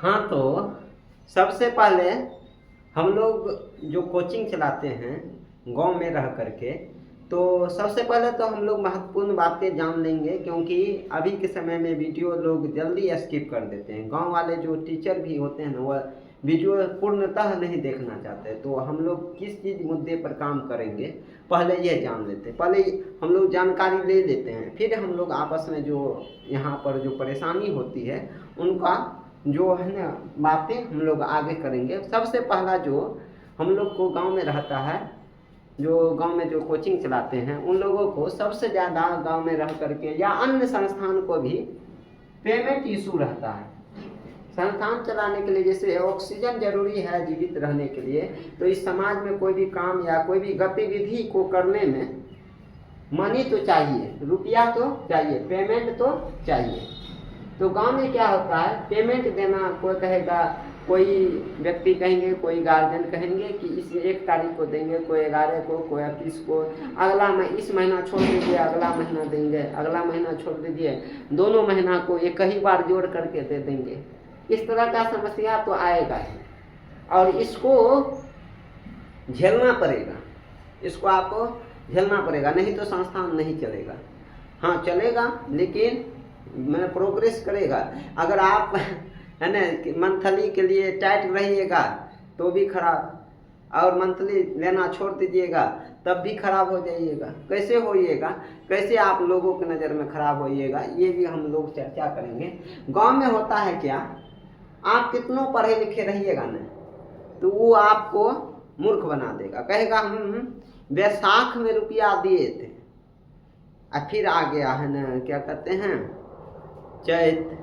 हाँ, तो सबसे पहले हम लोग जो कोचिंग चलाते हैं गांव में रह करके, तो सबसे पहले तो हम लोग महत्वपूर्ण बातें जान लेंगे, क्योंकि अभी के समय में वीडियो लोग जल्दी स्किप कर देते हैं। गांव वाले जो टीचर भी होते हैं ना, वह वीडियो पूर्णतः नहीं देखना चाहते। तो हम लोग किस चीज़ मुद्दे पर काम करेंगे पहले यह जान लेते हैं। पहले हम लोग जानकारी ले लेते हैं, फिर हम लोग आपस में जो यहाँ पर जो परेशानी होती है उनका जो है ना बातें हम लोग आगे करेंगे। सबसे पहला जो हम लोग को गांव में रहता है, जो गांव में जो कोचिंग चलाते हैं उन लोगों को सबसे ज़्यादा गांव में रह करके या अन्य संस्थान को भी पेमेंट इशू रहता है। संस्थान चलाने के लिए जैसे ऑक्सीजन जरूरी है जीवित रहने के लिए, तो इस समाज में कोई भी काम या कोई भी गतिविधि को करने में मनी तो चाहिए, रुपया तो चाहिए, पेमेंट तो चाहिए। तो गांव में क्या होता है, पेमेंट देना कोई कहेगा, कोई व्यक्ति कहेंगे, कोई गार्जियन कहेंगे कि इस 1 तारीख को देंगे, कोई 11 को, कोई 21 को, अगला इस महीना छोड़ दीजिए, अगला महीना देंगे, अगला महीना छोड़ दीजिए, दोनों महीना को एक ही बार जोड़ करके दे देंगे। इस तरह का समस्या तो आएगा ही, और इसको झेलना पड़ेगा, इसको आपको झेलना पड़ेगा, नहीं तो संस्थान नहीं चलेगा। हाँ चलेगा, लेकिन मैं प्रोग्रेस करेगा। अगर आप है ना मंथली के लिए टाइट रहिएगा तो भी खराब, और मंथली लेना छोड़ दीजिएगा तब भी खराब हो जाइएगा। कैसे होइएगा, कैसे आप लोगों की नज़र में खराब होइएगा, ये भी हम लोग चर्चा करेंगे। गांव में होता है क्या, आप कितनों पढ़े लिखे रहिएगा ना, तो वो आपको मूर्ख बना देगा। कहेगा हम बैसाख में रुपया दिए थे, और फिर आ गया है ना क्या कहते हैं चैत,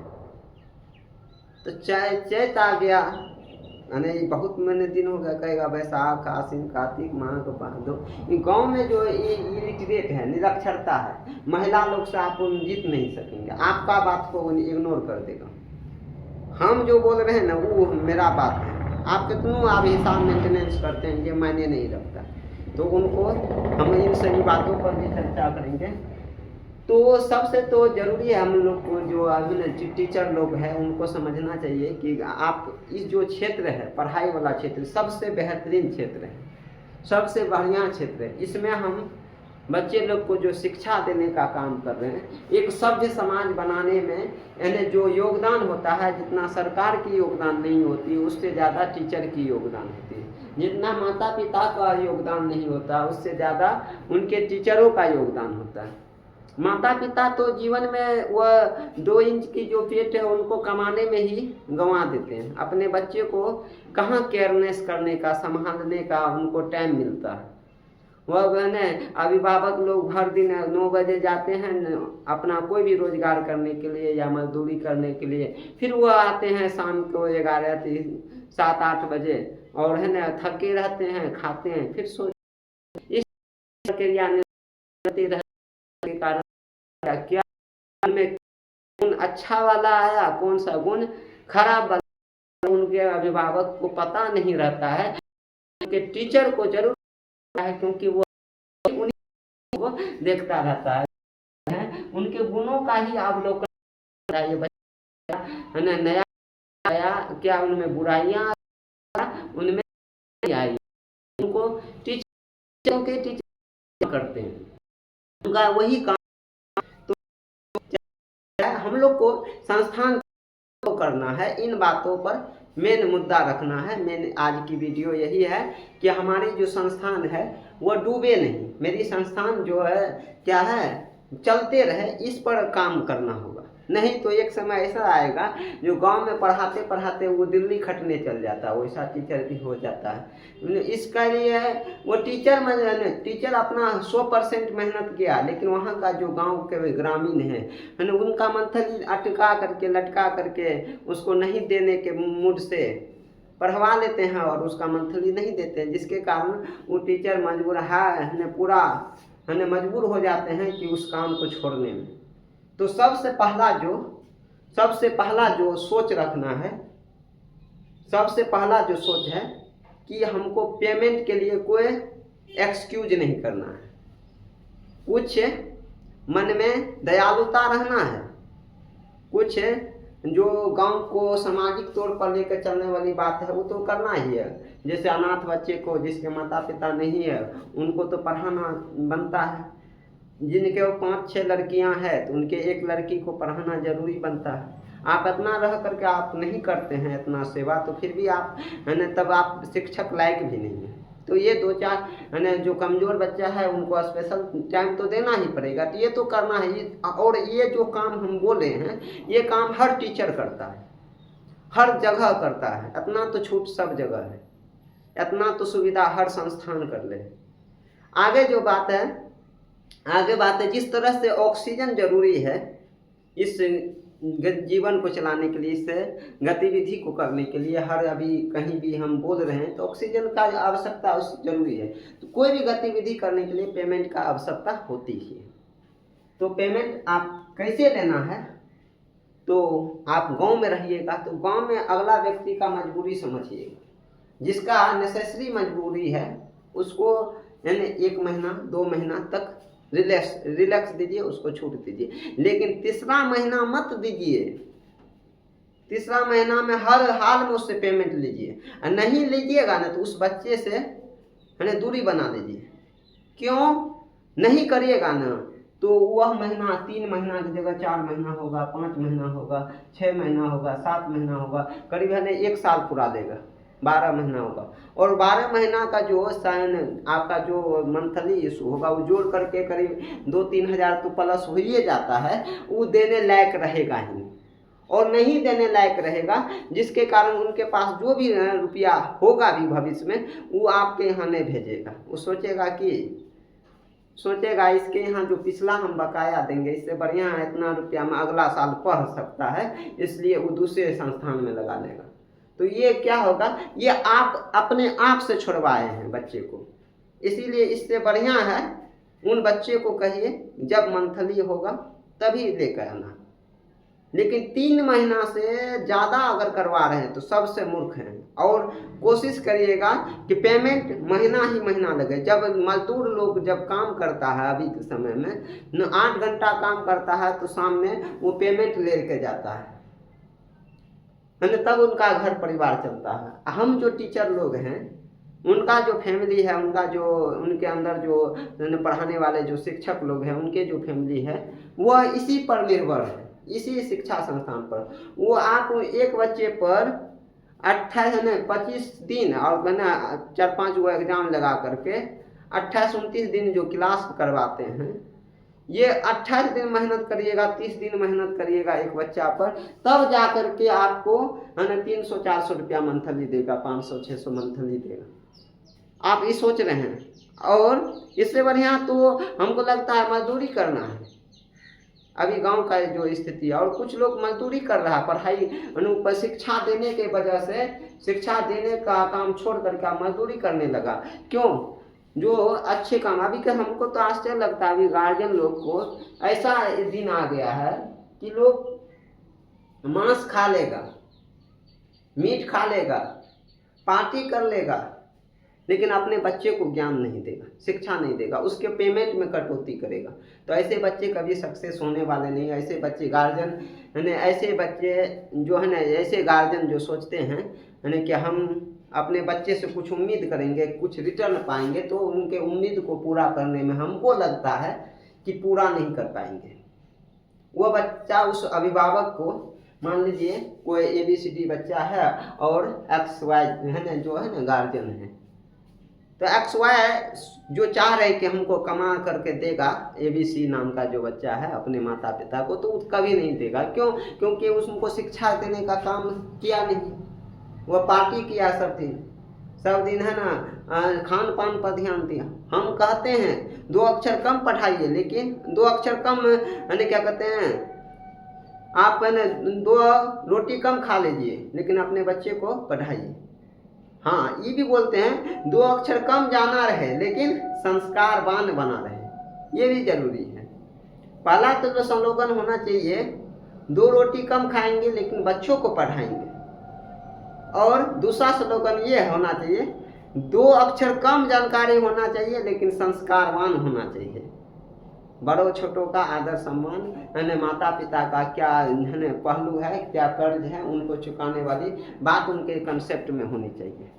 तो चैत आ गया, यानी बहुत महीने दिन हो गया, कहेगा बैसाख आश्विन कार्तिक माघ भादो। गांव में जो इलिटरेट है, निरक्षरता है, महिला लोग से आप जीत नहीं सकेंगे, आपका बात को इग्नोर कर देगा। हम जो बोल रहे हैं ना वो मेरा बात है, आप कितनों आप हिसाब मेंटेनेंस करते हैं ये मायने नहीं रखता। तो उनको हम इन सभी बातों पर भी चर्चा करेंगे। तो सबसे तो जरूरी है हम लोग को जो टीचर लोग हैं उनको समझना चाहिए कि आप इस जो क्षेत्र है पढ़ाई वाला क्षेत्र सबसे बेहतरीन क्षेत्र है, सबसे बढ़िया क्षेत्र है। इसमें हम बच्चे लोग को जो शिक्षा देने का काम कर रहे हैं, एक सभ्य समाज बनाने में यानी जो योगदान होता है, जितना सरकार की योगदान नहीं होती उससे ज़्यादा टीचर की योगदान होती है। जितना माता पिता का योगदान नहीं होता उससे ज़्यादा उनके टीचरों का योगदान होता है। माता पिता तो जीवन में वह 2 इंच की जो पेट है उनको कमाने में ही गंवा देते हैं। अपने बच्चे को कहाँ केयरनेस करने का, संभालने का उनको टाइम मिलता है। वह अभिभावक लोग हर दिन 9 बजे जाते हैं अपना कोई भी रोजगार करने के लिए या मजदूरी करने के लिए, फिर वह आते हैं शाम को 11 7-8 बजे, और है ना थके रहते हैं, खाते हैं, फिर सो। इस प्रक्रिया के कारण क्या उनमें गुण अच्छा वाला आया, कौन सा गुण खराब वाला, उनके अभिभावक को पता नहीं रहता है। उनके टीचर को जरूर है, क्योंकि वो उन्हीं को देखता रहता है, उनके गुणों का ही अवलोकन है। ये बच्चा है ना नया आया, क्या उनमें बुराइयां उनमें आई, उनको टीचरों के टीचर करते हैं, उनका वही काम। हम लोग को संस्थान को करना है, इन बातों पर मेन मुद्दा रखना है। मेन आज की वीडियो यही है कि हमारी जो संस्थान है वो डूबे नहीं, मेरी संस्थान जो है क्या है चलते रहे, इस पर काम करना होगा। नहीं तो एक समय ऐसा आएगा जो गांव में पढ़ाते पढ़ाते वो दिल्ली खटने चल जाता है, वैसा टीचर भी हो जाता है। इसका लिए वो टीचर अपना 100% मेहनत किया, लेकिन वहाँ का जो गांव के ग्रामीण है ना उनका मंथली अटका करके लटका करके उसको नहीं देने के मूड से पढ़वा लेते हैं और उसका मंथली नहीं देते हैं, जिसके कारण वो टीचर मजबूर है पूरा मजबूर हो जाते हैं कि उस काम को छोड़ने में। तो सबसे पहला जो सोच रखना है, सबसे पहला जो सोच है कि हमको पेमेंट के लिए कोई एक्सक्यूज नहीं करना है, कुछ मन में दयालुता रहना है, कुछ जो गांव को सामाजिक तौर पर लेकर चलने वाली बात है वो तो करना ही है। जैसे अनाथ बच्चे को जिसके माता पिता नहीं है उनको तो पढ़ाना बनता है। जिनके 5-6 लड़कियां हैं तो उनके एक लड़की को पढ़ाना जरूरी बनता है। आप इतना रह करके आप नहीं करते हैं इतना सेवा, तो फिर भी आप है ना तब आप शिक्षक लायक भी नहीं है। तो ये 2-4 है ना जो कमज़ोर बच्चा है उनको स्पेशल टाइम तो देना ही पड़ेगा, तो ये तो करना है। और ये जो काम हम बोले हैं ये काम हर टीचर करता है, हर जगह करता है। इतना तो छूट सब जगह है, इतना तो सुविधा हर संस्थान कर ले। आगे जो बात है, आगे बात है जिस तरह से ऑक्सीजन जरूरी है इस जीवन को चलाने के लिए, इस गतिविधि को करने के लिए, हर अभी कहीं भी हम बोल रहे हैं तो ऑक्सीजन का आवश्यकता उस जरूरी है। तो कोई भी गतिविधि करने के लिए पेमेंट का आवश्यकता होती ही है। तो पेमेंट आप कैसे लेना है, तो आप गांव में रहिएगा तो गांव में अगला व्यक्ति का मजबूरी समझिएगा। जिसका नेसेसरी मजबूरी है उसको यानी 1 महीना 2 महीना तक रिलैक्स दीजिए, उसको छूट दीजिए। लेकिन तीसरा महीना मत दीजिए। तीसरा महीना में हर हाल में उससे पेमेंट लीजिए, और नहीं लीजिएगा ना तो उस बच्चे से है ना दूरी बना लीजिए। क्यों नहीं करिएगा ना तो वह महीना 3 महीना की जगह 4 महीना होगा, 5 महीना होगा, 6 महीना होगा, 7 महीना होगा, करीब है 1 साल पूरा देगा, 12 महीना होगा। और 12 महीना का जो साइन आपका जो मंथली इशू होगा वो जोड़ करके करीब 2-3 हज़ार तो प्लस हो ही जाता है। वो देने लायक रहेगा ही, और नहीं देने लायक रहेगा जिसके कारण उनके पास जो भी रुपया होगा भी भविष्य में वो आपके यहाँ नहीं भेजेगा। वो सोचेगा इसके यहाँ जो पिछला हम बकाया देंगे इससे बढ़िया इतना रुपया में अगला साल पढ़ सकता है, इसलिए वो दूसरे संस्थान में लगा लेगा। तो ये क्या होगा, ये आप अपने आप से छुड़वाए हैं बच्चे को। इसीलिए इससे बढ़िया है उन बच्चे को कहिए जब मंथली होगा तभी लेकर आना। लेकिन 3 महीना से ज़्यादा अगर करवा रहे हैं तो सबसे मूर्ख हैं। और कोशिश करिएगा कि पेमेंट महीना ही महीना लगे। जब मजदूर लोग जब काम करता है अभी के समय में 8 घंटा काम करता है तो शाम में वो पेमेंट ले के जाता है तब उनका घर परिवार चलता है। हम जो टीचर लोग हैं उनका जो फैमिली है, उनका जो उनके अंदर जो पढ़ाने वाले जो शिक्षक लोग हैं उनके जो फैमिली है वह इसी पर निर्भर है, इसी शिक्षा संस्थान पर। वो आप एक बच्चे पर 25 दिन और मैंने 4-5 वो एग्जाम लगा करके 28-29 दिन जो क्लास करवाते हैं, ये 28 दिन मेहनत करिएगा, 30 दिन मेहनत करिएगा एक बच्चा पर, तब जा करके आपको है ना 300-400 रुपया मंथली देगा, 500-600 मंथली देगा। आप ये सोच रहे हैं। और इससे बढ़िया तो हमको लगता है मजदूरी करना है अभी गांव का जो स्थिति है। और कुछ लोग मजदूरी कर रहा है, पढ़ाई पर शिक्षा देने के वजह से शिक्षा देने का काम छोड़ करके मजदूरी करने लगा। क्यों? जो अच्छे काम, अभी का हमको तो आश्चर्य लगता है अभी गार्जियन लोग को ऐसा दिन आ गया है कि लोग मांस खा लेगा, मीट खा लेगा, पार्टी कर लेगा, लेकिन अपने बच्चे को ज्ञान नहीं देगा, शिक्षा नहीं देगा, उसके पेमेंट में कटौती करेगा। तो ऐसे बच्चे कभी सक्सेस होने वाले नहीं। ऐसे बच्चे गार्जियन है ना, ऐसे बच्चे जो है ना, ऐसे गार्जियन जो सोचते हैं है कि हम अपने बच्चे से कुछ उम्मीद करेंगे, कुछ रिटर्न पाएंगे, तो उनके उम्मीद को पूरा करने में हमको लगता है कि पूरा नहीं कर पाएंगे। वो बच्चा उस अभिभावक को, मान लीजिए कोई ABCD बच्चा है और XY है ना जो है ना गार्जियन है, तो XY जो चाह रहे कि हमको कमा करके देगा ABC नाम का जो बच्चा है अपने माता पिता को, तो कभी नहीं देगा। क्यों? क्योंकि उसको शिक्षा देने का काम किया नहीं, वह पार्टी किया सब दिन है ना, खान पान पर ध्यान दिया। हम कहते हैं 2 अक्षर कम पढ़ाइए, लेकिन 2 अक्षर कम यानी क्या कहते हैं, आप है 2 रोटी कम खा लीजिए लेकिन अपने बच्चे को पढ़ाइए। हाँ, ये भी बोलते हैं 2 अक्षर कम जाना रहे लेकिन संस्कारवान बना रहे, ये भी जरूरी है। पहला तो जो स्लोगन होना चाहिए 2 रोटी कम खाएंगे लेकिन बच्चों को पढ़ाएंगे, और दूसरा स्लोगन ये होना चाहिए 2 अक्षर कम जानकारी होना चाहिए लेकिन संस्कारवान होना चाहिए। बड़ों छोटों का आदर सम्मान, है माता पिता का क्या है पहलू है, क्या कर्ज है, उनको चुकाने वाली बात उनके कंसेप्ट में होनी चाहिए।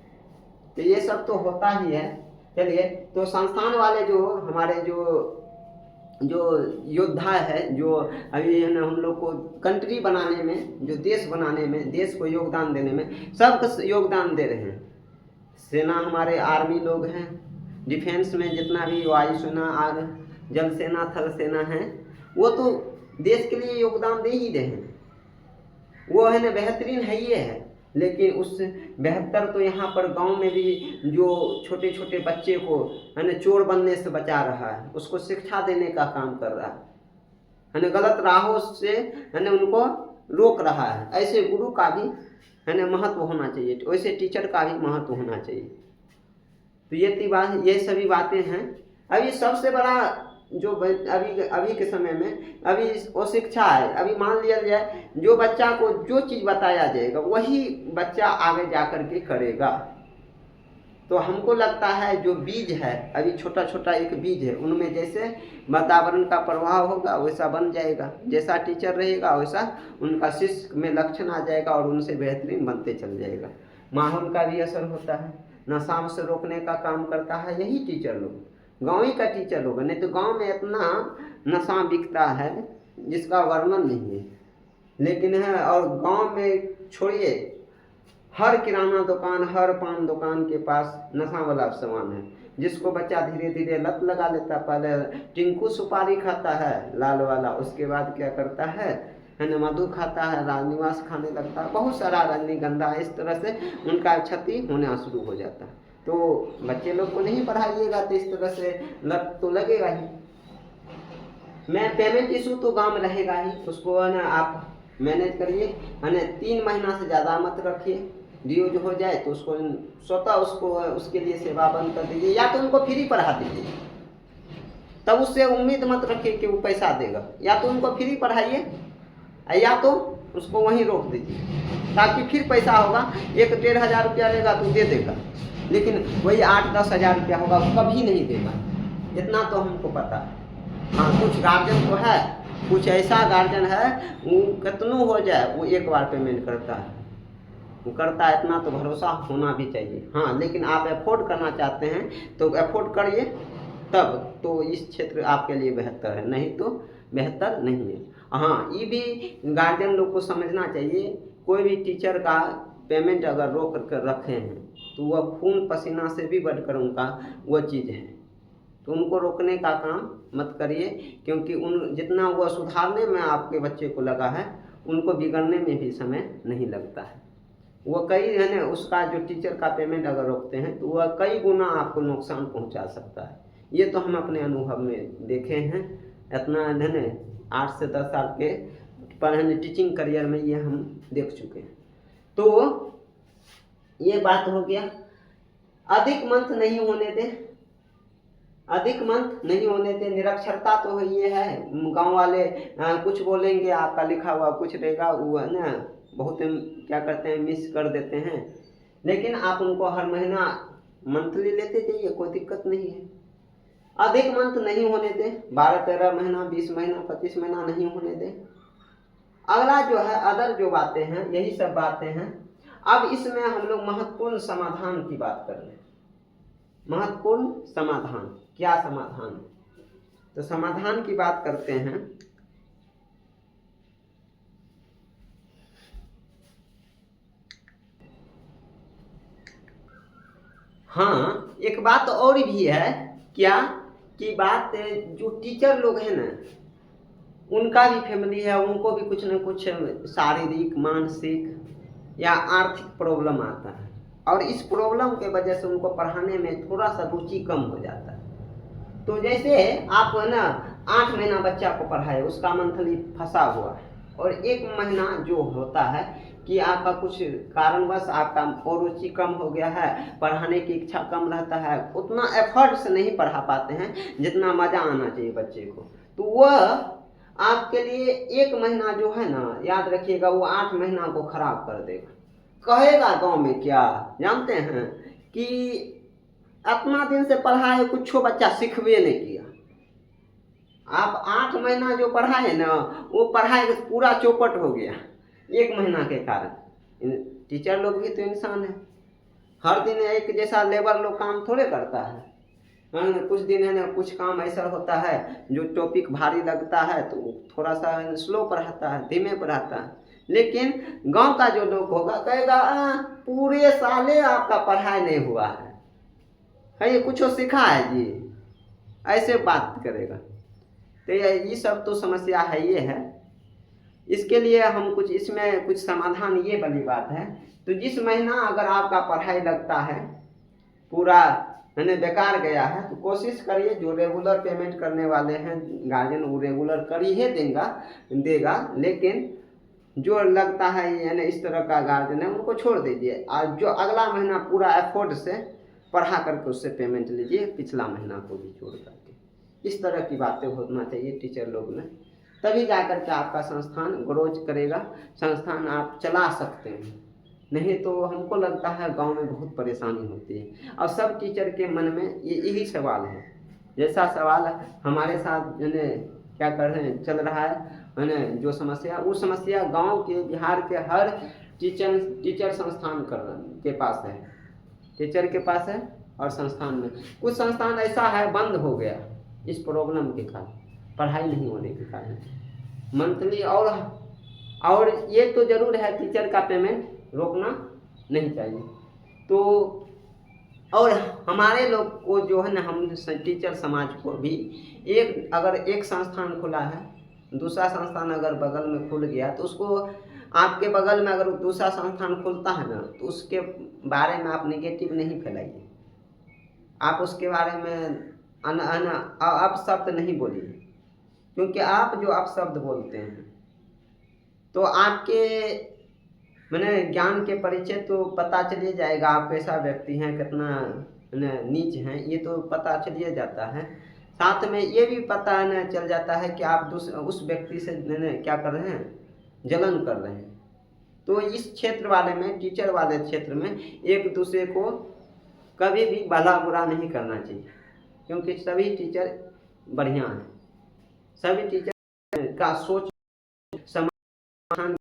तो ये सब तो होता ही है। चलिए, तो संस्थान वाले जो हमारे जो योद्धा है, जो अभी है ना हम लोग को कंट्री बनाने में, जो देश बनाने में, देश को योगदान देने में, सब योगदान दे रहे हैं। सेना हमारे आर्मी लोग हैं, डिफेंस में जितना भी वायुसेना और जल सेना थल सेना है, वो तो देश के लिए योगदान दे ही रहे हैं। वो है ना बेहतरीन है ही है, लेकिन उस बेहतर तो यहाँ पर गांव में भी जो छोटे छोटे बच्चे को है ना चोर बनने से बचा रहा है, उसको शिक्षा देने का काम कर रहा है ना, गलत राहों से है ना उनको रोक रहा है। ऐसे गुरु का भी है ना महत्व होना चाहिए, वैसे टीचर का भी महत्व होना चाहिए। तो ये सभी बातें हैं। अभी सबसे बड़ा जो अभी के समय में अभी वो शिक्षा है। अभी मान लिया जाए जो बच्चा को जो चीज़ बताया जाएगा वही बच्चा आगे जा कर के करेगा। तो हमको लगता है जो बीज है, अभी छोटा छोटा एक बीज है, उनमें जैसे वातावरण का प्रभाव होगा वैसा बन जाएगा, जैसा टीचर रहेगा वैसा उनका शिष्य में लक्षण आ जाएगा और उनसे बेहतरीन बनते चल जाएगा। माहौल का भी असर होता है, नशा से रोकने का काम करता है यही टीचर लोग, गाँव ही का टीचर लोग। नहीं तो गांव में इतना नशा बिकता है जिसका वर्णन नहीं है, लेकिन है और गांव में छोड़िए, हर किराना दुकान, हर पान दुकान के पास नशा वाला सामान है, जिसको बच्चा धीरे धीरे लत लगा लेता। पहले टिंकू सुपारी खाता है लाल वाला, उसके बाद क्या करता है ना मधु खाता है, राजनिवास खाने लगता है, बहुत सारा रजनीगंधा, इस तरह से उनका क्षति होना शुरू हो जाता है। तो बच्चे लोग को नहीं पढ़ाइएगा तो इस तरह से लत तो लगेगा ही। मैं पेमेंट इशू तो गांव में रहेगा ही, उसको है ना आप मैनेज करिए, है ना 3 महीना से ज़्यादा मत रखिए। ड्यूज हो जाए तो उसको स्वतः उसके लिए सेवा बंद कर दीजिए, या तो उनको फ्री पढ़ा दीजिए, तब उससे उम्मीद मत रखिए कि वो पैसा देगा। या तो उनको फ्री पढ़ाइए या तो उसको वहीं रोक दीजिए, ताकि फिर पैसा होगा। 1-1.5 हज़ार रुपया लेगा तो दे देगा, लेकिन वही 8-10 हज़ार रुपया होगा वो कभी नहीं देगा, इतना तो हमको पता है। हाँ, कुछ गार्जियन तो है, कुछ ऐसा गार्जियन है वो कितनों हो जाए वो एक बार पेमेंट करता है, वो करता है, इतना तो भरोसा होना भी चाहिए। हाँ, लेकिन आप अफोर्ड करना चाहते हैं तो अफोर्ड करिए, तब तो इस क्षेत्र आपके लिए बेहतर है, नहीं तो बेहतर नहीं है। हाँ, ये भी गार्जियन लोग को समझना चाहिए, कोई भी टीचर का पेमेंट अगर रोक कर रखे हैं तो वह खून पसीना से भी बढ़कर उनका वह चीज़ है, तो उनको रोकने का काम मत करिए, क्योंकि जितना वह सुधारने में आपके बच्चे को लगा है, उनको बिगड़ने में भी समय नहीं लगता है। वह कई है ना, उसका जो टीचर का पेमेंट अगर रोकते हैं तो वह कई गुना आपको नुकसान पहुंचा सकता है। ये तो हम अपने अनुभव में देखे हैं, इतना है ना 8 से 10 साल के पढ़ने टीचिंग करियर में ये हम देख चुके हैं। तो ये बात हो गया। अधिक मंथ नहीं होने दे, अधिक मंथ नहीं होने दे। निरक्षरता तो ये है, गांव वाले कुछ बोलेंगे, आपका लिखा हुआ कुछ रहेगा, वो है ना बहुत क्या करते हैं मिस कर देते हैं, लेकिन आप उनको हर महीना मंथली लेते जाइए, कोई दिक्कत नहीं है। अधिक मंथ नहीं होने दे, 12-13 महीना, 20 महीना, 25 महीना नहीं होने दे। अगला जो है अदर जो बातें हैं, यही सब बातें हैं। अब इसमें हम लोग महत्वपूर्ण समाधान की बात कर रहे हैं। महत्वपूर्ण समाधान, क्या समाधान है? तो समाधान की बात करते हैं। हाँ, एक बात और भी है, क्या कि बात जो टीचर लोग हैं ना, उनका भी फैमिली है, उनको भी कुछ न कुछ शारीरिक, मानसिक या आर्थिक प्रॉब्लम आता है, और इस प्रॉब्लम के वजह से उनको पढ़ाने में थोड़ा सा रुचि कम हो जाता है। तो जैसे आप है ना 8 महीना बच्चा को पढ़ाए, उसका मंथली फंसा हुआ है, और 1 महीना जो होता है कि आपका कुछ कारणवश आपका और रुचि कम हो गया है, पढ़ाने की इच्छा कम रहता है, उतना एफर्ट से नहीं पढ़ा पाते हैं जितना मज़ा आना चाहिए बच्चे को, तो वह आपके लिए 1 महीना जो है ना, याद रखिएगा, वो 8 महीना को खराब कर देगा। कहेगा गांव में क्या जानते हैं कि अपना दिन से पढ़ाए, कुछ बच्चा सीखबे नहीं किया, आप 8 महीना जो पढ़ा है ना, वो पढ़ाई पूरा चौपट हो गया 1 महीना के कारण। टीचर लोग भी तो इंसान है, हर दिन एक जैसा लेबर लोग काम थोड़े करता है। कुछ दिन है ना, कुछ काम ऐसा होता है जो टॉपिक भारी लगता है तो थोड़ा सा स्लो पढ़ाता है, धीमे पढ़ाता है। लेकिन गांव का जो लोग होगा कहेगा पूरे साले आपका पढ़ाई नहीं हुआ है ये कुछ सीखा है जी, ऐसे बात करेगा। तो ये सब तो समस्या है ये है। इसके लिए हम कुछ इसमें कुछ समाधान ये वाली बात है, तो जिस महीना अगर आपका पढ़ाई लगता है पूरा मैंने बेकार गया है, तो कोशिश करिए जो रेगुलर पेमेंट करने वाले हैं गार्जियन वो रेगुलर कर ही देगा। लेकिन जो लगता है यानी इस तरह का गार्जियन है उनको छोड़ दीजिए, और जो अगला महीना पूरा एफर्ट से पढ़ा करके उससे पेमेंट लीजिए, पिछला महीना को भी छोड़ करके। इस तरह की बातें होना चाहिए टीचर लोग में, तभी जाकर के आपका संस्थान ग्रोज करेगा, संस्थान आप चला सकते हैं। नहीं तो हमको लगता है गांव में बहुत परेशानी होती है। और सब टीचर के मन में यही सवाल है, जैसा सवाल हमारे साथ क्या कर रहे हैं चल रहा है जो समस्या, वो समस्या गांव के बिहार के हर टीचर संस्थान के पास है, टीचर के पास है। और संस्थान में कुछ संस्थान ऐसा है बंद हो गया इस प्रॉब्लम के कारण, पढ़ाई नहीं होने के कारण मंथली। और ये तो जरूर है टीचर का पेमेंट रोकना नहीं चाहिए। तो और हमारे लोग को जो है ना, हम टीचर समाज को भी अगर एक संस्थान खुला है, दूसरा संस्थान अगर बगल में खुल गया तो उसको, आपके बगल में अगर दूसरा संस्थान खुलता है ना, तो उसके बारे में आप नेगेटिव नहीं फैलाइए, आप उसके बारे में अपशब्द नहीं बोलिए, क्योंकि आप जो अपशब्द बोलते हैं तो आपके मैंने ज्ञान के परिचय तो पता चलिए जाएगा, आप कैसा व्यक्ति हैं, कितना नीच हैं, ये तो पता चलिए जाता है। साथ में ये भी पता चल जाता है कि आप उस व्यक्ति से क्या कर रहे हैं, जलन कर रहे हैं। तो इस क्षेत्र वाले में, टीचर वाले क्षेत्र में एक दूसरे को कभी भी भला बुरा नहीं करना चाहिए, क्योंकि सभी टीचर बढ़िया हैं, सभी टीचर का सोच समाधान।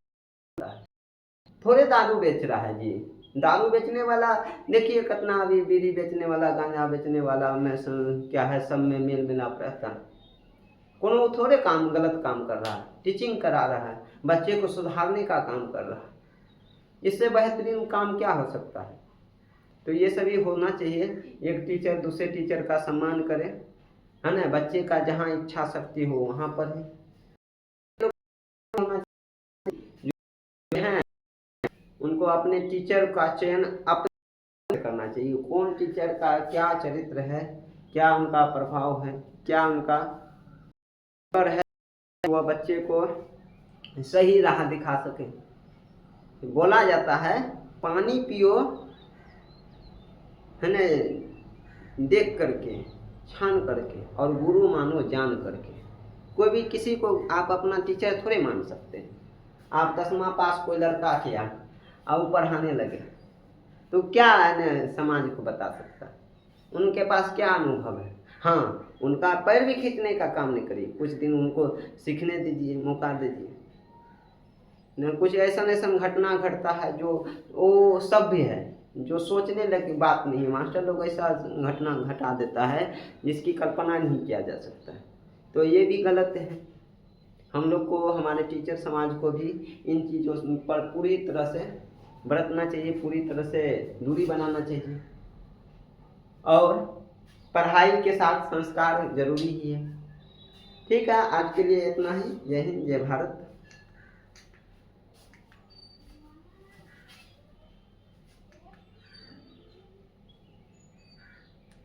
थोड़े दारू बेच रहा है जी, दारू बेचने वाला देखिए कितना, अभी बीड़ी बेचने वाला, गांजा बेचने वाला में क्या है, सब में मेल मिलाप रहता है। कोनो थोड़े काम गलत काम कर रहा है, टीचिंग करा रहा है, बच्चे को सुधारने का काम कर रहा है, इससे बेहतरीन काम क्या हो सकता है। तो ये सभी होना चाहिए, एक टीचर दूसरे टीचर का सम्मान करे, है ना, बच्चे का जहाँ इच्छा शक्ति हो वहाँ पर है उनको अपने टीचर का चयन अपने करना चाहिए, कौन टीचर का क्या चरित्र है, क्या उनका प्रभाव है, क्या उनका पर है, वह बच्चे को सही राह दिखा सके। बोला जाता है पानी पियो है न देख करके, छान करके, और गुरु मानो जान करके। कोई भी किसी को आप अपना टीचर थोड़े मान सकते हैं। आप 10वां पास कोई लड़का किया और पढ़ाने लगे तो क्या समाज को बता सकता, उनके पास क्या अनुभव है। हाँ, उनका पैर भी खींचने का काम नहीं करिए, कुछ दिन उनको सीखने दीजिए, मौका दीजिए। कुछ ऐसा घटना घटता है जो वो सभ्य है, जो सोचने लगी बात नहीं, मास्टर लोग ऐसा घटना घटा देता है जिसकी कल्पना नहीं किया जा सकता। तो ये भी गलत है। हम लोग को, हमारे टीचर समाज को भी इन चीज़ों पर पूरी तरह से बरतना चाहिए, पूरी तरह से दूरी बनाना चाहिए। और पढ़ाई के साथ संस्कार जरूरी ही है। ठीक है, आज के लिए इतना ही। जय हिंद, जय भारत।